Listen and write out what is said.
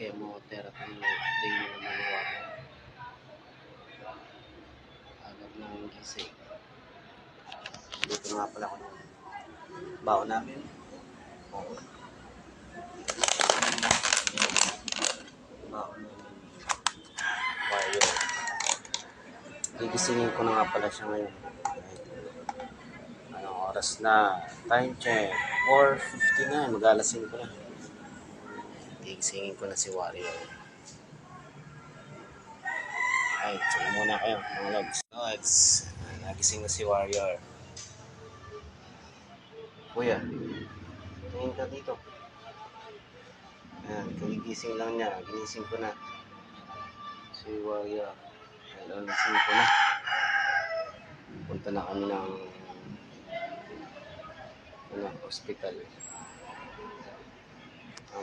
chemotherapy day na naman ni Warrior. Agad ng gising. Dito nga pala ko yung baon namin. Oo. Baon namin. Warrior. Gigisingin ko na nga pala siya ngayon. Anong oras na? Time check. 4:59. Mag-alasing ko na. Gigisingin ko na si Warrior. Ay, tsaka muna kayo, mga logs. Logs, nagising na si Warrior. Kuya, tingin ka dito. Ayan, kagigising lang niya. Ginising ko na si Warrior. Ayan, alasing ko na. Punta na kami ng hospital.